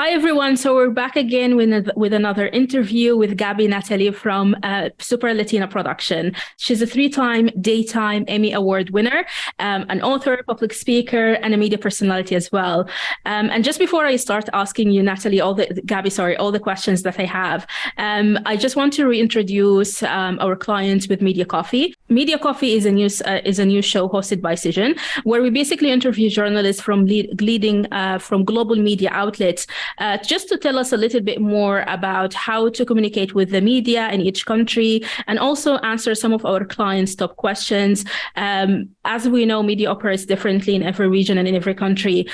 Hi, everyone. So we're back again with another interview with Gaby Natale from SuperLatina production. She's a three-time daytime Emmy Award winner, an author, public speaker, and a media personality as well. And just before I start asking you, Natalie, all the questions that I have, I just want to reintroduce our clients with Media Coffee. Media Coffee is a new show hosted by Cision, where we basically interview journalists from from global media outlets, just to tell us a little bit more about how to communicate with the media in each country, and also answer some of our clients' top questions. As we know, media operates differently in every region and in every country,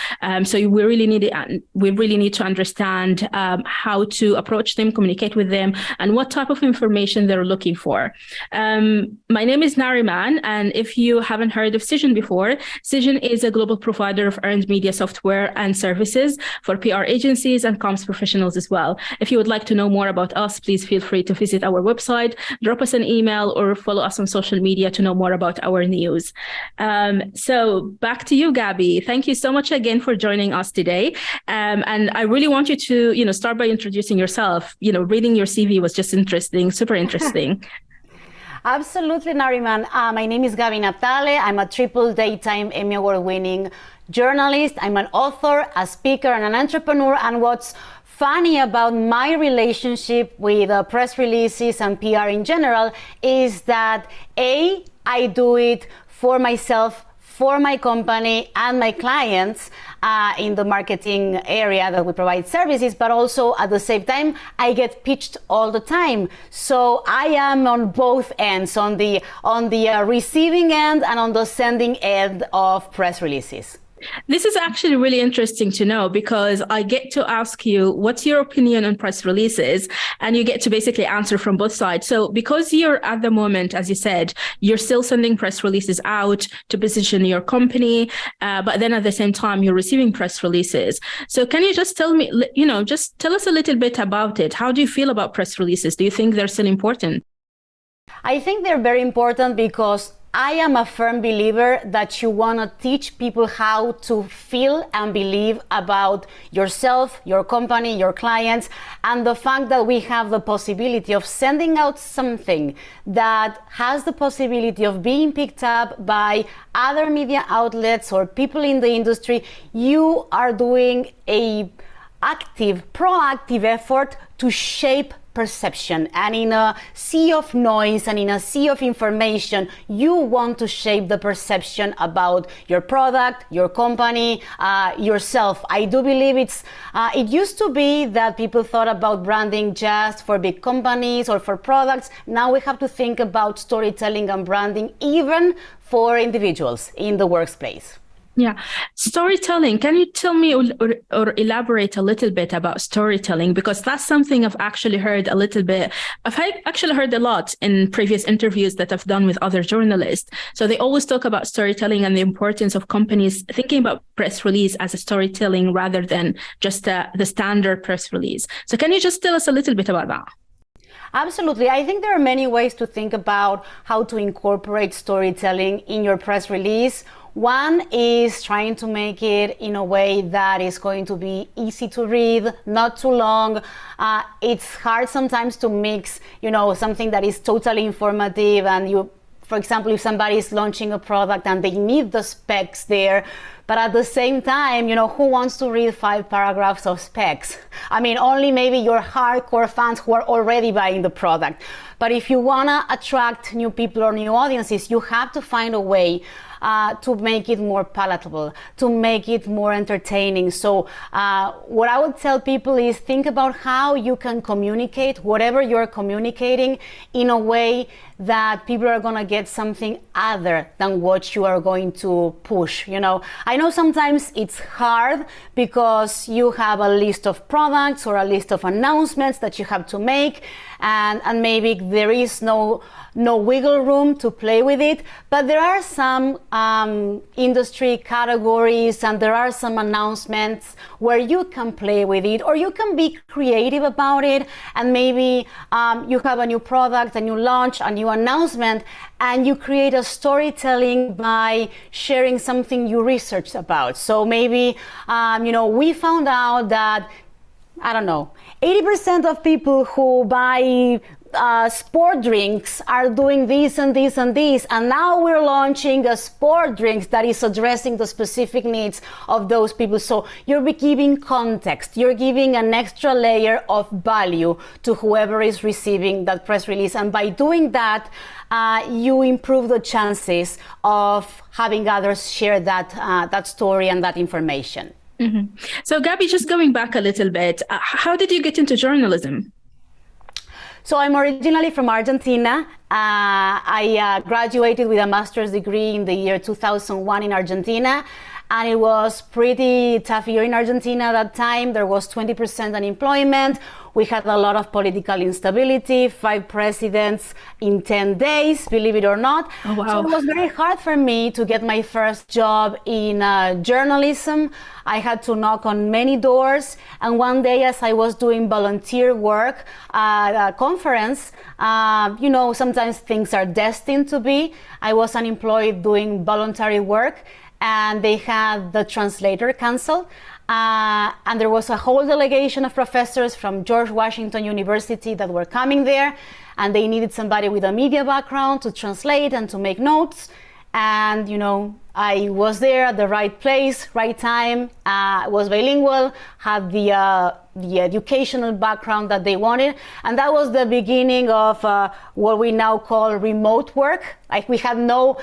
so we really need to understand how to approach them, communicate with them, and what type of information they're looking for. My name is Nariman, and if you haven't heard of Cision before, Cision is a global provider of earned media software and services for PR agencies and comms professionals as well. If you would like to know more about us, please feel free to visit our website, drop us an email, or follow us on social media to know more about our news. So back to you, Gaby. Thank you so much again for joining us today. And I really want you to, start by introducing yourself. Reading your CV was just interesting, super interesting. Absolutely, Nariman. My name is Gaby Natale. I'm a triple daytime Emmy Award-winning journalist. I'm an author, a speaker, and an entrepreneur. And what's funny about my relationship with press releases and PR in general is that I do it for myself, for my company and my clients in the marketing area that we provide services, but also at the same time, I get pitched all the time. So I am on both ends, on the receiving end and on the sending end of press releases. This is actually really interesting to know, because I get to ask you, what's your opinion on press releases? And you get to basically answer from both sides. So because you're at the moment, as you said, you're still sending press releases out to position your company, but then at the same time, you're receiving press releases. So can you just tell me, just tell us a little bit about it? How do you feel about press releases? Do you think they're still important? I think they're very important because I am a firm believer that you want to teach people how to feel and believe about yourself, your company, your clients, and the fact that we have the possibility of sending out something that has the possibility of being picked up by other media outlets or people in the industry. You are doing a proactive effort to shape perception, and in a sea of noise and in a sea of information, you want to shape the perception about your product, your company, yourself. I do believe it used to be that people thought about branding just for big companies or for products. Now we have to think about storytelling and branding even for individuals in the workplace. Yeah. Storytelling. Can you tell me or elaborate a little bit about storytelling? Because that's something I've actually heard a little bit. I've actually heard a lot in previous interviews that I've done with other journalists. So they always talk about storytelling and the importance of companies thinking about press release as a storytelling rather than just the standard press release. So can you just tell us a little bit about that? Absolutely. I think there are many ways to think about how to incorporate storytelling in your press release. One is trying to make it in a way that is going to be easy to read, not too long. It's hard sometimes to mix, something that is totally informative and for example, if somebody is launching a product and they need the specs there, but at the same time, who wants to read 5 paragraphs of specs? I mean, only maybe your hardcore fans who are already buying the product. But if you want to attract new people or new audiences, you have to find a way to make it more palatable, to make it more entertaining. So what I would tell people is think about how you can communicate whatever you're communicating in a way that people are going to get something other than what you are going to push. I know sometimes it's hard because you have a list of products or a list of announcements that you have to make, and maybe there is no wiggle room to play with it, but there are some industry categories and there are some announcements where you can play with it, or you can be creative about it, and maybe you have a new product, a new launch, a new announcement, and you create a storytelling by sharing something you researched about. So maybe we found out that I don't know, 80% of people who buy sport drinks are doing this and this and this, and now we're launching a sport drink that is addressing the specific needs of those people. So you're giving context, you're giving an extra layer of value to whoever is receiving that press release, and by doing that, you improve the chances of having others share that story and that information. Mm-hmm. So Gaby, just going back a little bit, how did you get into journalism? So I'm originally from Argentina. I graduated with a master's degree in the year 2001 in Argentina. And it was pretty tough year in Argentina at that time. There was 20% unemployment. We had a lot of political instability, 5 presidents in 10 days, believe it or not. Oh, wow. So it was very hard for me to get my first job in journalism. I had to knock on many doors. And one day, as I was doing volunteer work at a conference, sometimes things are destined to be. I was unemployed doing voluntary work, and they had the translator canceled. And there was a whole delegation of professors from George Washington University that were coming there, and they needed somebody with a media background to translate and to make notes. And, I was there at the right place, right time, was bilingual, had the educational background that they wanted. And that was the beginning of what we now call remote work. Like we had no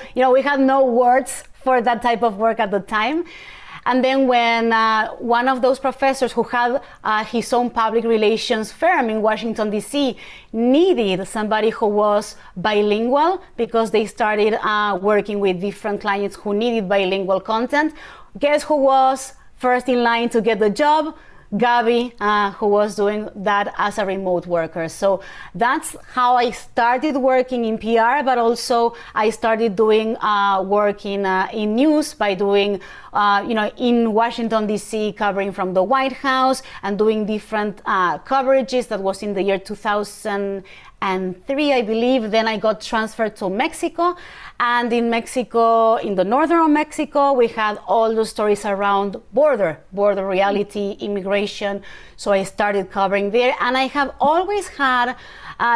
words for that type of work at the time. And then when one of those professors who had his own public relations firm in Washington, D.C., needed somebody who was bilingual because they started working with different clients who needed bilingual content, guess who was first in line to get the job? Gaby, who was doing that as a remote worker. So that's how I started working in PR, but also I started doing work in news by doing, in Washington, D.C., covering from the White House and doing different coverages. That was in the year 2003, I believe. Then I got transferred to Mexico. And in Mexico, in the northern of Mexico, we had all the stories around border reality, immigration. So I started covering there. And I have always had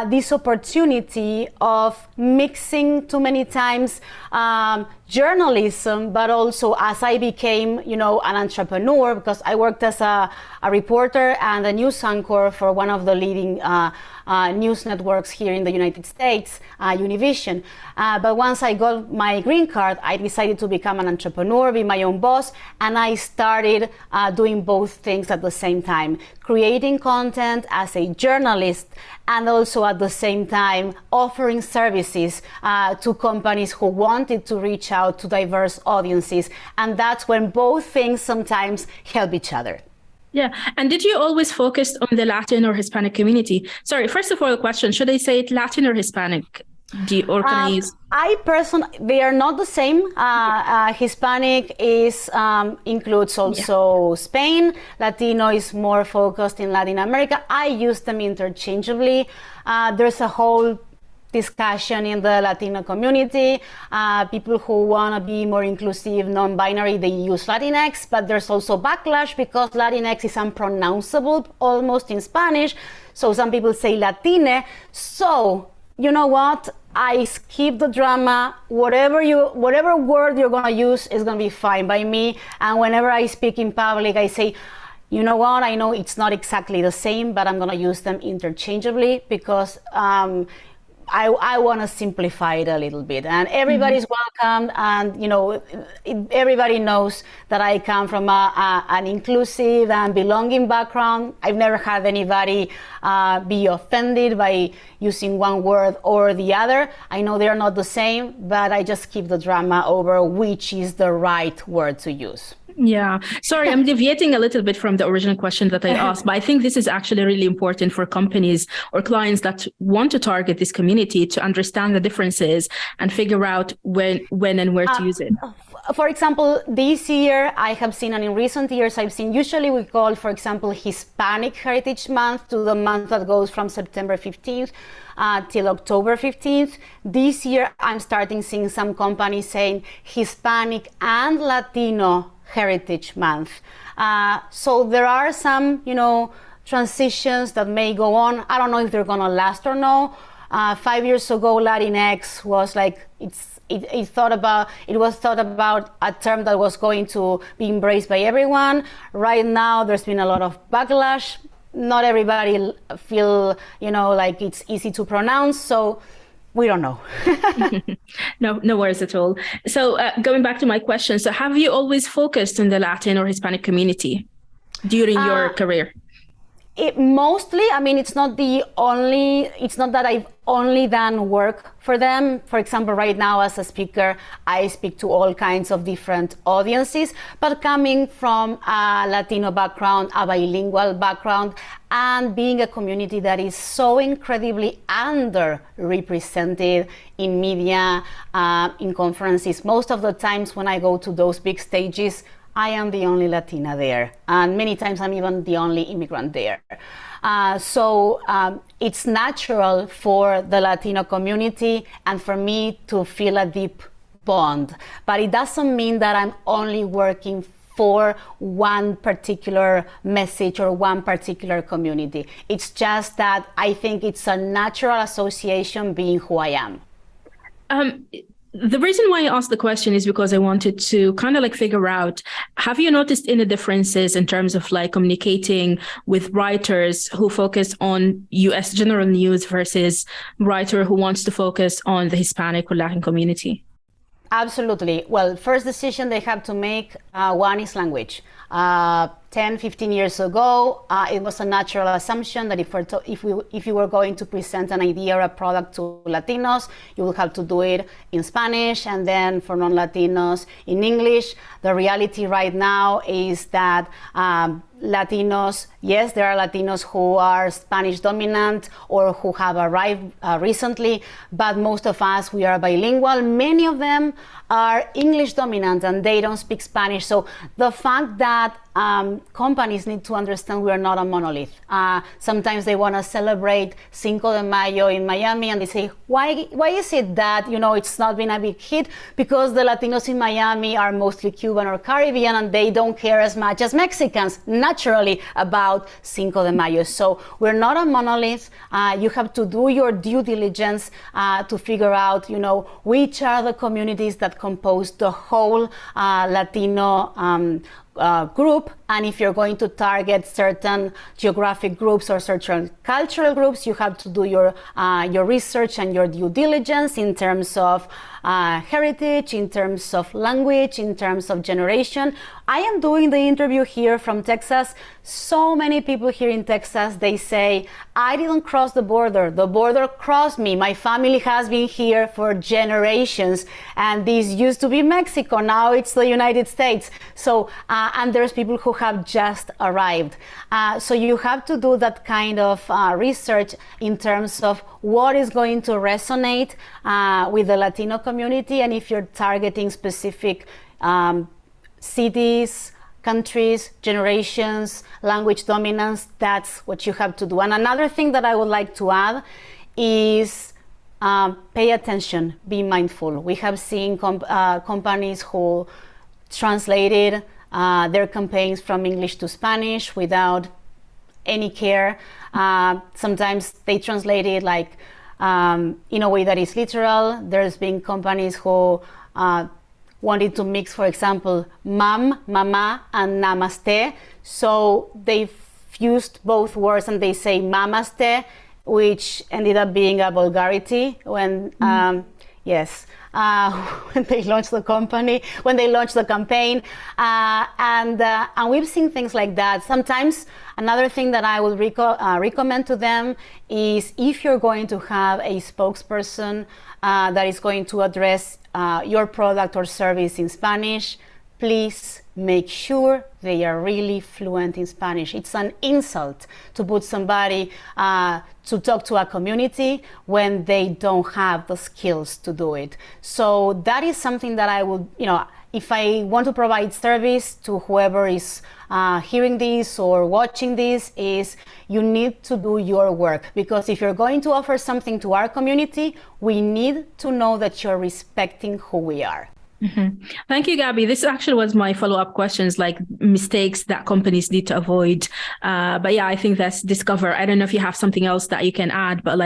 this opportunity of mixing too many times journalism, but also as I became, an entrepreneur, because I worked as a reporter and a news anchor for one of the leading news networks here in the United States, Univision. But once I got my green card, I decided to become an entrepreneur, be my own boss, and I started doing both things at the same time, creating content as a journalist and also at the same time offering services to companies who wanted to reach out to diverse audiences. And that's when both things sometimes help each other. Yeah. And did you always focus on the Latin or Hispanic community? Sorry, first of all, a question. Should I say it Latin or Hispanic? Or can I use? They are not the same. Hispanic includes also Spain. Latino is more focused in Latin America. I use them interchangeably. There's a whole discussion in the Latino community. People who want to be more inclusive, non-binary, they use Latinx, but there's also backlash because Latinx is unpronounceable almost in Spanish. So some people say Latine. So you know what? I skip the drama. Whatever word you're gonna use is gonna be fine by me. And whenever I speak in public, I say, you know what? I know it's not exactly the same, but I'm gonna use them interchangeably because I want to simplify it a little bit, and everybody's welcome. And everybody knows that I come from an inclusive and belonging background. I've never had anybody be offended by using one word or the other. I know they're not the same, but I just keep the drama over which is the right word to use. Yeah. Sorry, I'm deviating a little bit from the original question that I asked, but I think this is actually really important for companies or clients that want to target this community to understand the differences and figure out when and where to use it. For example, this year I have seen, and in recent years I've seen, usually we call, for example, Hispanic Heritage Month to the month that goes from September 15th till October 15th. This year I'm starting seeing some companies saying Hispanic and Latino Heritage Month. So there are some, transitions that may go on. I don't know if they're going to last or no. 5 years ago, Latinx was like, it was thought about a term that was going to be embraced by everyone. Right now, there's been a lot of backlash. Not everybody feel, like it's easy to pronounce. So we don't know. No worries at all. So going back to my question, so have you always focused on the Latin or Hispanic community during your career? Mostly, it's not that I've only done work for them. For example, right now as a speaker, I speak to all kinds of different audiences, but coming from a Latino background, a bilingual background, and being a community that is so incredibly underrepresented in media, in conferences. Most of the times when I go to those big stages, I am the only Latina there, and many times I'm even the only immigrant there. So it's natural for the Latino community and for me to feel a deep bond. But it doesn't mean that I'm only working for one particular message or one particular community. It's just that I think it's a natural association being who I am. The reason why I asked the question is because I wanted to kind of like figure out, have you noticed any differences in terms of like communicating with writers who focus on US general news versus writer who wants to focus on the Hispanic or Latin community? Absolutely. Well, first decision they have to make, one is language. 10, 15 years ago, it was a natural assumption that if you were going to present an idea or a product to Latinos, you will have to do it in Spanish, and then for non-Latinos in English. The reality right now is that Latinos, yes, there are Latinos who are Spanish dominant or who have arrived recently, but most of us, we are bilingual. Many of them are English dominant and they don't speak Spanish. So the fact that companies need to understand we are not a monolith. Sometimes they want to celebrate Cinco de Mayo in Miami and they say, why is it that, it's not been a big hit? Because the Latinos in Miami are mostly Cuban or Caribbean and they don't care as much as Mexicans, naturally, about Cinco de Mayo. So we're not a monolith. You have to do your due diligence to figure out, which are the communities that compose the whole Latino group, and if you're going to target certain geographic groups or certain cultural groups, you have to do your research and your due diligence in terms of heritage, in terms of language, in terms of generation. I am doing the interview here from Texas. So many people here in Texas, they say, I didn't cross the border crossed me. My family has been here for generations, and this used to be Mexico, now it's the United States. So, and there's people who have just arrived. So you have to do that kind of research in terms of what is going to resonate with the Latino community, and if you're targeting specific cities, countries, generations, language dominance, that's what you have to do. And another thing that I would like to add is pay attention, be mindful. We have seen companies who translated their campaigns from English to Spanish without any care. Sometimes they translate it like in a way that is literal. There's been companies who wanted to mix, for example, mama, and namaste. So they fused both words and they say mamaste, which ended up being a vulgarity when, when they launched the company, when they launched the campaign. And we've seen things like that. Sometimes another thing that I would recommend to them is if you're going to have a spokesperson that is going to address your product or service in Spanish, please make sure they are really fluent in Spanish. It's an insult to put somebody to talk to a community when they don't have the skills to do it. So that is something that I would, if I want to provide service to whoever is hearing this or watching this, is you need to do your work. Because if you're going to offer something to our community, we need to know that you're respecting who we are. Thank you, Gaby. This actually was my follow-up questions, like mistakes that companies need to avoid. But yeah, I think that's discover. I don't know if you have something else that you can add, but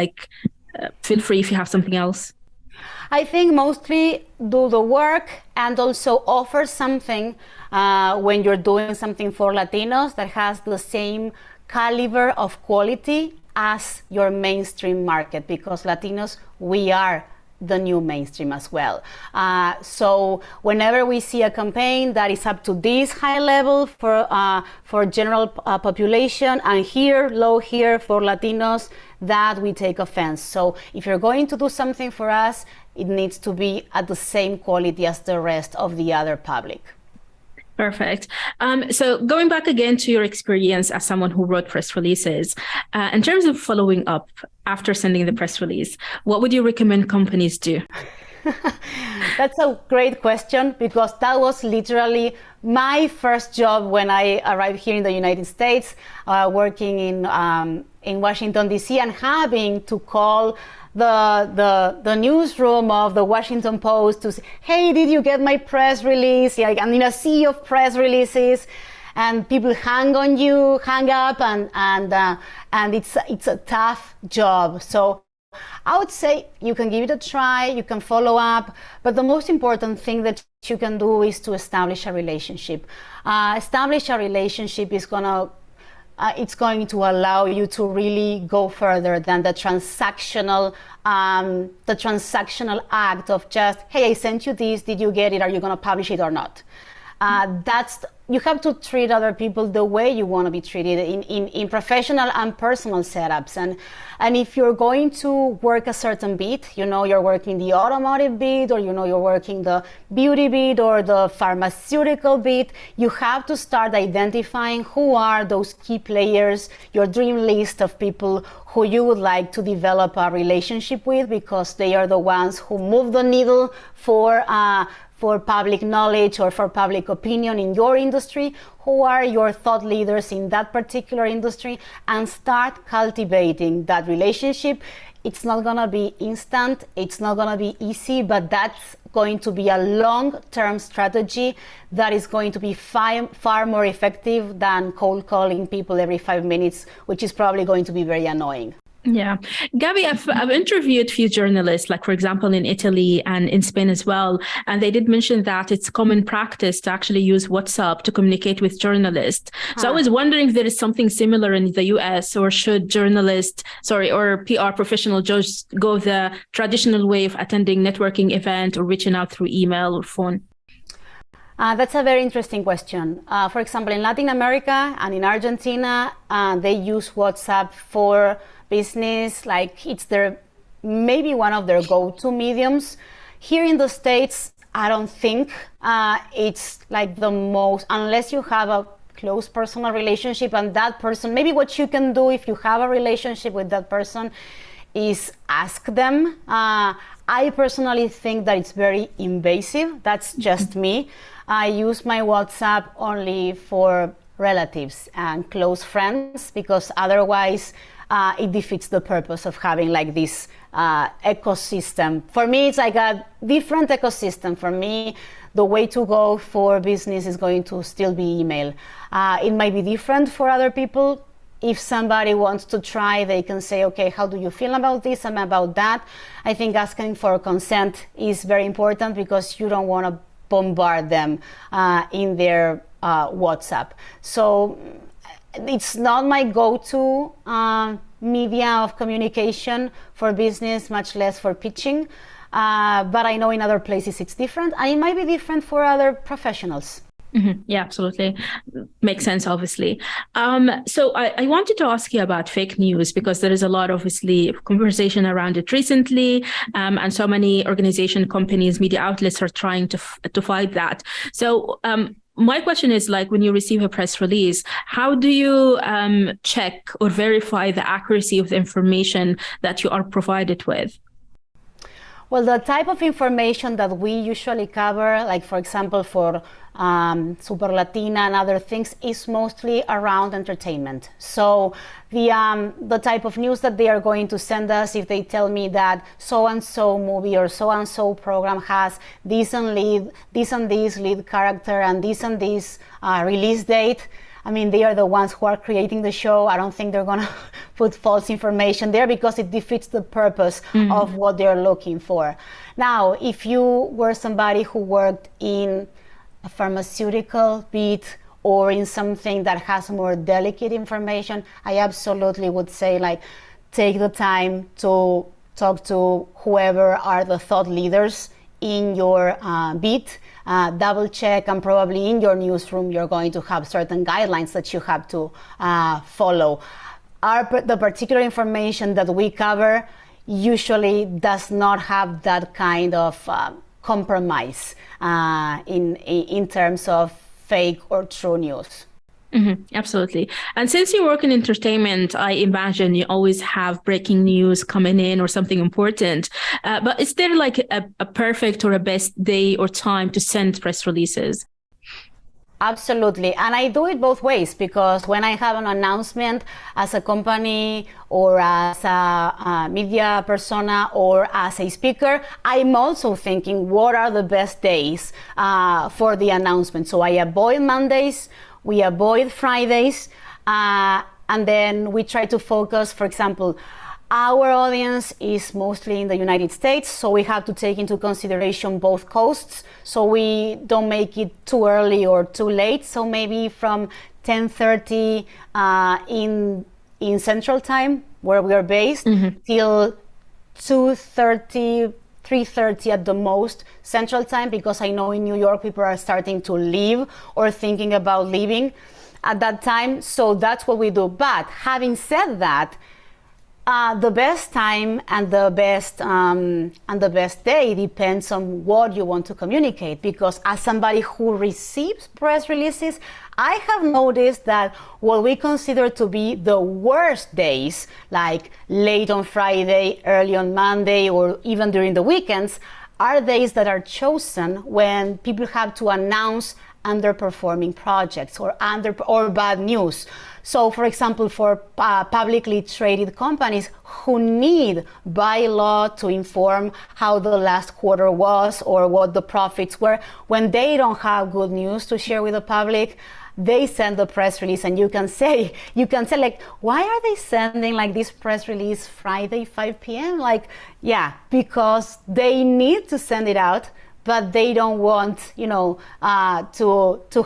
feel free if you have something else. I think mostly do the work and also offer something when you're doing something for Latinos that has the same caliber of quality as your mainstream market, because Latinos, we are the new mainstream as well. So whenever we see a campaign that is up to this high level for general population and low here for Latinos, that we take offense. So if you're going to do something for us, it needs to be at the same quality as the rest of the other public. Perfect. So going back again to your experience as someone who wrote press releases, in terms of following up after sending the press release, what would you recommend companies do? That's a great question, because that was literally my first job when I arrived here in the United States, working in Washington, D.C., and having to call the newsroom of the Washington Post to say, hey, did you get my press release? Like, I'm in a sea of press releases, and people hang up, and it's a tough job. So I would say you can give it a try, you can follow up, but the most important thing that you can do is to establish a relationship. Establish a relationship is it's going to allow you to really go further than the transactional act of just, hey, I sent you this, did you get it? Are you going to publish it or not? You have to treat other people the way you want to be treated in professional and personal setups. And if you're going to work a certain beat, you're working the automotive beat, or you're working the beauty beat or the pharmaceutical beat, you have to start identifying who are those key players, your dream list of people who you would like to develop a relationship with, because they are the ones who move the needle for public knowledge or for public opinion in your industry, who are your thought leaders in that particular industry, and start cultivating that relationship. It's not gonna be instant, it's not gonna be easy, but that's going to be a long-term strategy that is going to be far more effective than cold calling people every 5 minutes, which is probably going to be very annoying. Yeah. Gaby, I've interviewed a few journalists, like, for example, in Italy and in Spain as well. And they did mention that it's common practice to actually use WhatsApp to communicate with journalists. So I was wondering if there is something similar in the US, or should or PR professionals just go the traditional way of attending networking event or reaching out through email or phone? That's a very interesting question. For example, in Latin America and in Argentina, they use WhatsApp for business, like it's maybe one of their go-to mediums. Here in the States, I don't think it's like the most, unless you have a close personal relationship, and that person, maybe what you can do if you have a relationship with that person is ask them. I personally think that it's very invasive. That's just me. I use my WhatsApp only for relatives and close friends, because otherwise it defeats the purpose of having like this ecosystem. For me, it's like a different ecosystem. For me, the way to go for business is going to still be email. It might be different for other people. If somebody wants to try, they can say, okay, how do you feel about this and about that? I think asking for consent is very important, because you don't want to bombard them in their WhatsApp. So it's not my go-to media of communication for business, much less for pitching. But I know in other places it's different, and it might be different for other professionals. Mm-hmm. Yeah, absolutely. Makes sense, obviously. So I wanted to ask you about fake news, because there is a lot, obviously, conversation around it recently, and so many organizations, companies, media outlets are trying to fight that. So my question is, like, when you receive a press release, how do you check or verify the accuracy of the information that you are provided with? Well, the type of information that we usually cover, like for example for SuperLatina and other things, is mostly around entertainment. So the type of news that they are going to send us, if they tell me that so-and-so movie or so-and-so program has this and this lead character and this release date, I mean, they are the ones who are creating the show. I don't think they're going to put false information there because it defeats the purpose of what they're looking for. Now, if you were somebody who worked in a pharmaceutical beat or in something that has more delicate information, I absolutely would say, like, take the time to talk to whoever are the thought leaders in your beat. Double check, and probably in your newsroom you're going to have certain guidelines that you have to follow. The particular information that we cover usually does not have that kind of compromise in terms of fake or true news. Absolutely. And since you work in entertainment, I imagine you always have breaking news coming in or something important. But is there like a perfect or a best day or time to send press releases? Absolutely. And I do it both ways, because when I have an announcement as a company or as a media persona or as a speaker, I'm also thinking what are the best days for the announcement. So I avoid Mondays, we avoid Fridays, and then we try to focus, for example, our audience is mostly in the United States, so we have to take into consideration both coasts, so we don't make it too early or too late. So maybe from 10:30 in Central Time, where we are based, till 2:30, 3:30 at the most Central Time, because I know in New York people are starting to leave or thinking about leaving at that time. So that's what we do. But having said that, the best time and the best day depends on what you want to communicate, because as somebody who receives press releases, I have noticed that what we consider to be the worst days, like late on Friday, early on Monday, or even during the weekends, are days that are chosen when people have to announce underperforming projects or bad news. So, for example, for publicly traded companies who need by law to inform how the last quarter was or what the profits were, when they don't have good news to share with the public, they send the press release, and you can say like, why are they sending like this press release Friday 5 p.m.? Like, yeah, because they need to send it out, but they don't want, to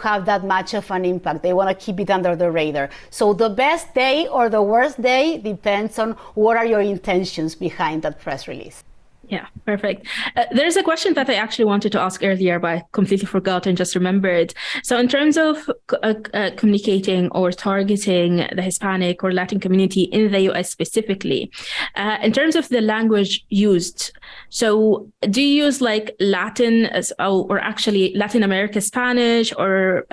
have that much of an impact. They want to keep it under the radar. So the best day or the worst day depends on what are your intentions behind that press release. Yeah, perfect. There's a question that I actually wanted to ask earlier, but I completely forgot and just remembered. So in terms of communicating or targeting the Hispanic or Latin community in the US specifically, in terms of the language used, so do you use like Latin or actually Latin America Spanish or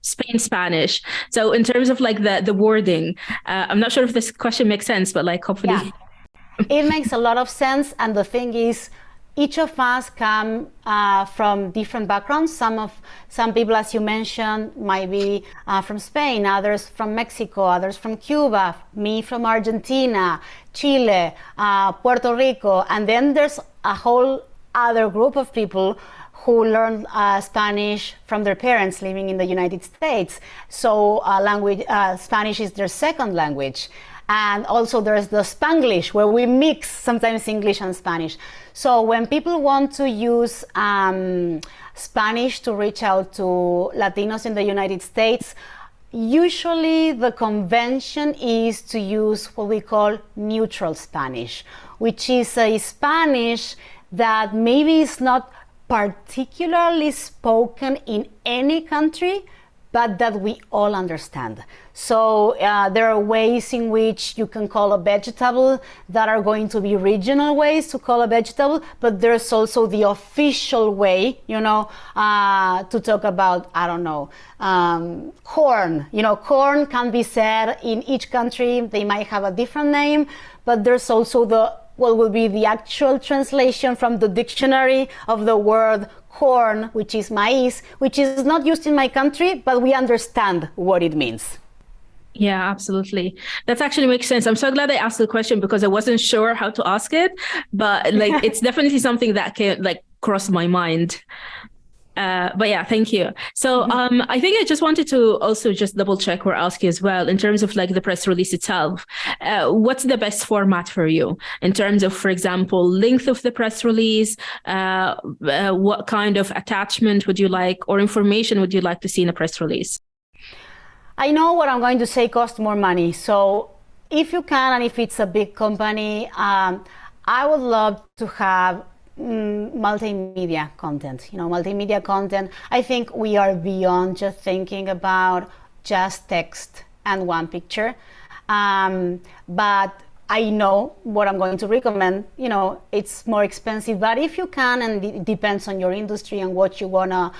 Spain Spanish? So in terms of like the wording, I'm not sure if this question makes sense, but like hopefully... Yeah. It makes a lot of sense, and the thing is, each of us come from different backgrounds. Some people, as you mentioned, might be from Spain, others from Mexico, others from Cuba, me from Argentina, Chile, Puerto Rico, and then there's a whole other group of people who learn Spanish from their parents living in the United States. So Spanish is their second language. And also there's the Spanglish, where we mix sometimes English and Spanish. So when people want to use Spanish to reach out to Latinos in the United States, usually the convention is to use what we call neutral Spanish, which is a Spanish that maybe is not particularly spoken in any country, but that we all understand. So there are ways in which you can call a vegetable that are going to be regional ways to call a vegetable, but there's also the official way, to talk about, I don't know, corn. Corn can be said in each country. They might have a different name, but there's also what will be the actual translation from the dictionary of the word corn, which is maíz, which is not used in my country, but we understand what it means. Yeah, absolutely. That actually makes sense. I'm so glad I asked the question because I wasn't sure how to ask it, but like it's definitely something that can like cross my mind. But yeah, thank you. So I think I just wanted to also just double check or ask you as well in terms of like the press release itself. What's the best format for you in terms of, for example, length of the press release? What kind of attachment would you like or information would you like to see in a press release? I know what I'm going to say costs more money. So if you can, and if it's a big company, I would love to have multimedia content. Multimedia content. I think we are beyond just thinking about just text and one picture. But I know what I'm going to recommend. It's more expensive, but if you can, and it depends on your industry and what you wanna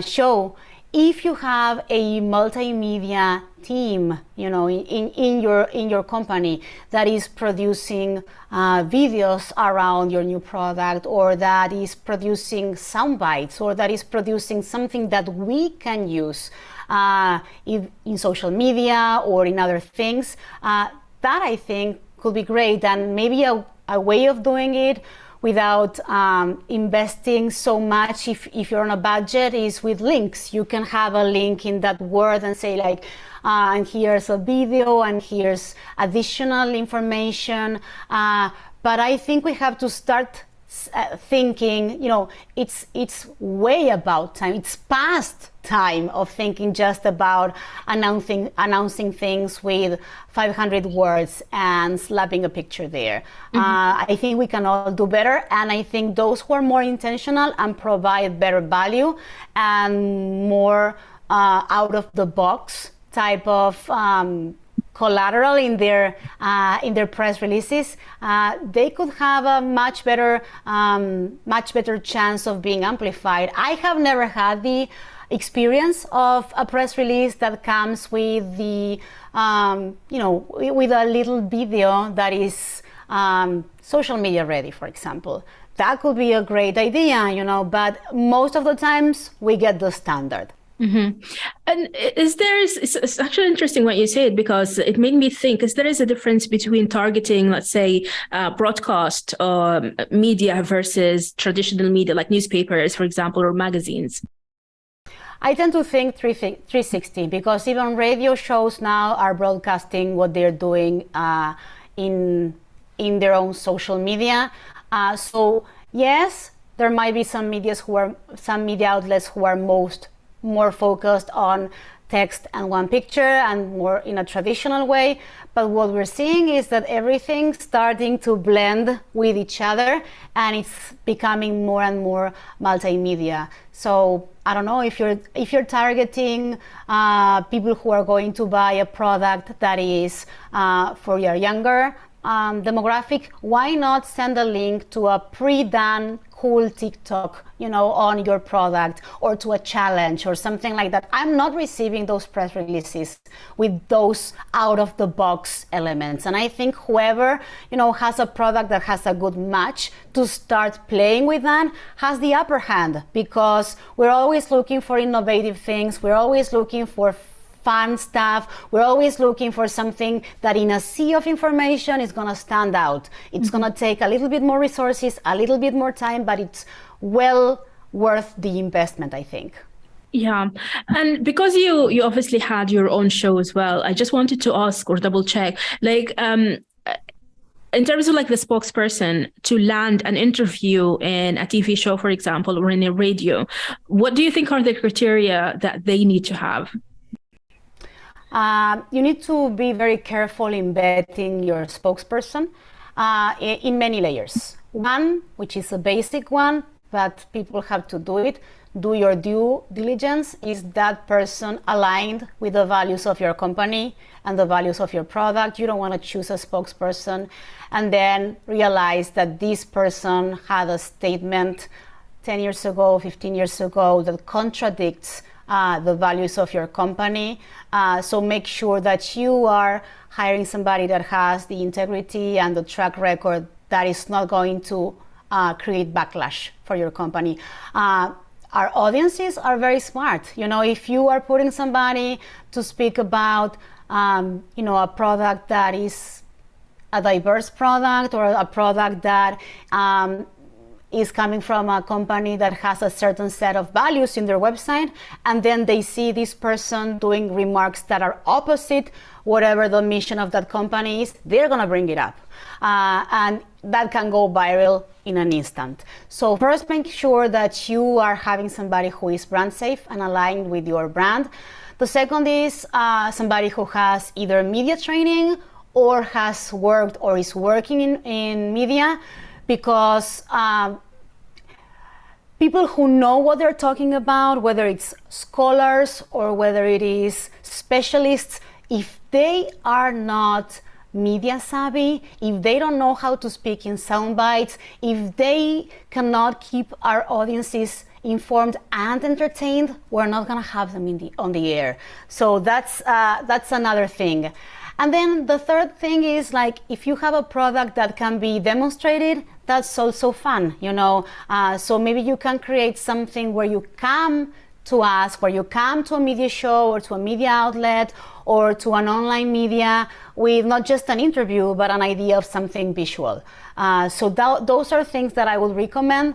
show. If you have a multimedia team, in your company that is producing videos around your new product, or that is producing sound bites, or that is producing something that we can use in social media or in other things, that I think could be great, and maybe a way of doing it without investing so much if you're on a budget is with links. You can have a link in that word and say like, and here's a video and here's additional information. But I think we have to start thinking, it's way about time. It's past time of thinking just about announcing things with 500 words and slapping a picture there. I think we can all do better, and I think those who are more intentional and provide better value and more out of the box type of collateral in their press releases, they could have a much better chance of being amplified. I have never had the experience of a press release that comes with the with a little video that is social media ready, for example. That could be a great idea, but most of the times we get the standard. Mm-hmm. And it's actually interesting what you said, because it made me think, is there is a difference between targeting, let's say, broadcast media versus traditional media like newspapers, for example, or magazines? I tend to think 360, because even radio shows now are broadcasting what they're doing in their own social media. So yes, there might be some media outlets who are more focused on text and one picture and more in a traditional way. But what we're seeing is that everything's starting to blend with each other, and it's becoming more and more multimedia. So I don't know, if you're targeting people who are going to buy a product that is for your younger demographic, why not send a link to a pre-done cool TikTok, on your product, or to a challenge or something like that? I'm not receiving those press releases with those out of the box elements. And I think whoever, has a product that has a good match to start playing with that has the upper hand, because we're always looking for innovative things. We're always looking for fun stuff. We're always looking for something that in a sea of information is going to stand out. It's going to take a little bit more resources, a little bit more time, but it's well worth the investment, I think. Yeah. And because you obviously had your own show as well, I just wanted to ask or double check, like, in terms of like the spokesperson to land an interview in a TV show, for example, or in a radio, what do you think are the criteria that they need to have? You need to be very careful in vetting your spokesperson in many layers. One, which is a basic one, but people have to do it, do your due diligence. Is that person aligned with the values of your company and the values of your product? You don't want to choose a spokesperson and then realize that this person had a statement 10 years ago, 15 years ago that contradicts the values of your company. So make sure that you are hiring somebody that has the integrity and the track record that is not going to create backlash for your company. Our audiences are very smart. If you are putting somebody to speak about, a product that is a diverse product, or a product that is coming from a company that has a certain set of values in their website, and then they see this person doing remarks that are opposite whatever the mission of that company is, they're gonna bring it up. And that can go viral in an instant. So first, make sure that you are having somebody who is brand safe and aligned with your brand. The second is somebody who has either media training or has worked or is working in media, because people who know what they're talking about, whether it's scholars or whether it is specialists, if they are not media savvy, if they don't know how to speak in sound bites, if they cannot keep our audiences informed and entertained, we're not gonna have them on the air. So that's another thing. And then the third thing is, like, if you have a product that can be demonstrated, that's also fun, So maybe you can create something where you come to us, where you come to a media show or to a media outlet or to an online media with not just an interview, but an idea of something visual. So those are things that I would recommend.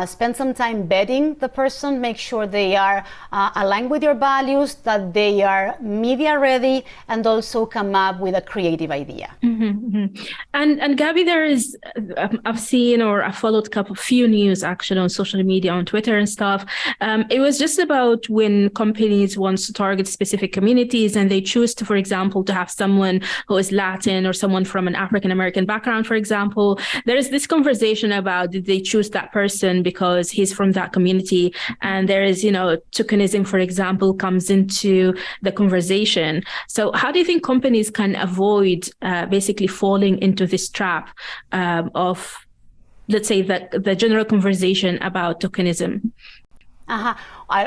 Spend some time vetting the person, make sure they are aligned with your values, that they are media ready, and also come up with a creative idea. Mm-hmm, mm-hmm. And Gaby, there is, I've seen, or I followed a few news actually on social media, on Twitter and stuff. It was just about when companies want to target specific communities and they choose to, for example, to have someone who is Latin or someone from an African American background, for example. There is this conversation about, did they choose that person because he's from that community? And there is, tokenism, for example, comes into the conversation. So how do you think companies can avoid basically falling into this trap of, let's say, the general conversation about tokenism? Well,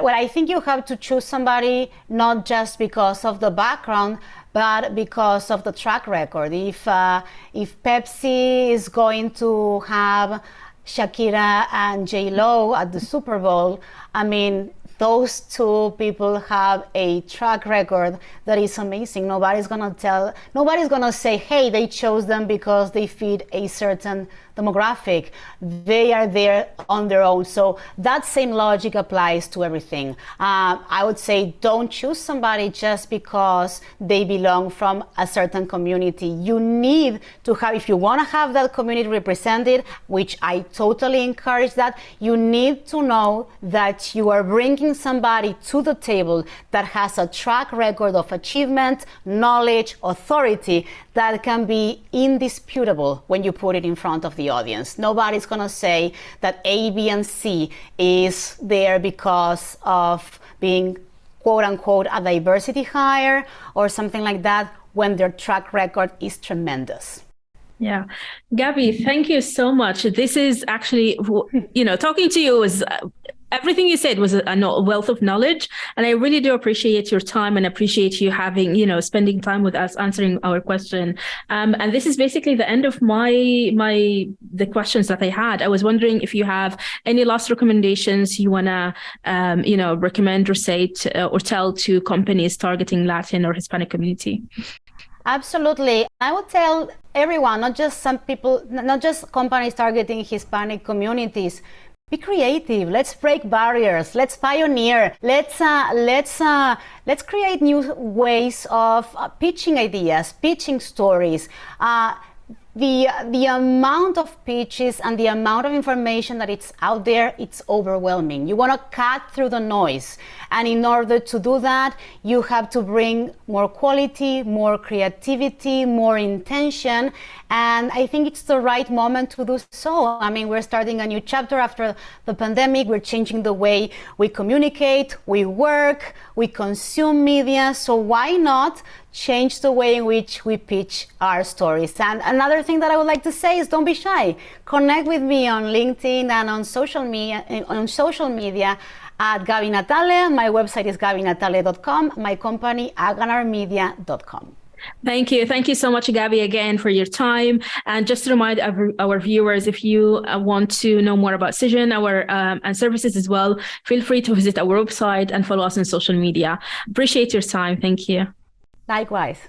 I think you have to choose somebody not just because of the background, but because of the track record. If Pepsi is going to have Shakira and J-Lo at the Super Bowl, I mean, those two people have a track record that is amazing. Nobody's gonna say, hey, they chose them because they fit a certain demographic. They are there on their own. So that same logic applies to everything. I would say, don't choose somebody just because they belong from a certain community. You need to have, if you want to have that community represented, which I totally encourage that, you need to know that you are bringing somebody to the table that has a track record of achievement, knowledge, authority that can be indisputable when you put it in front of the audience. Nobody's gonna say that A, B, and C is there because of being, quote unquote, a diversity hire or something like that, when their track record is tremendous. Yeah. Gaby, thank you so much. This is actually, talking to you was, everything you said was a wealth of knowledge. And I really do appreciate your time and appreciate you having, spending time with us, answering our question. And this is basically the end of the questions that I had. I was wondering if you have any last recommendations you want to, recommend or say or tell to companies targeting Latin or Hispanic community. Absolutely. I would tell everyone, not just companies targeting Hispanic communities, be creative. Let's break barriers. Let's pioneer. Let's create new ways of pitching ideas, pitching stories. The amount of pitches and the amount of information that it's out there, it's overwhelming. You want to cut through the noise. And in order to do that, you have to bring more quality, more creativity, more intention. And I think it's the right moment to do so. I mean, we're starting a new chapter after the pandemic. We're changing the way we communicate, we work, we consume media. So why not change the way in which we pitch our stories? And another thing that I would like to say is, don't be shy. Connect with me on LinkedIn and on social media at Gaby Natale. My website is gabynatale.com. My company, aganarmedia.com. Thank you. Thank you so much, Gaby, again for your time. And just to remind our viewers, if you want to know more about Cision, our and services as well, feel free to visit our website and follow us on social media. Appreciate your time. Thank you. Likewise.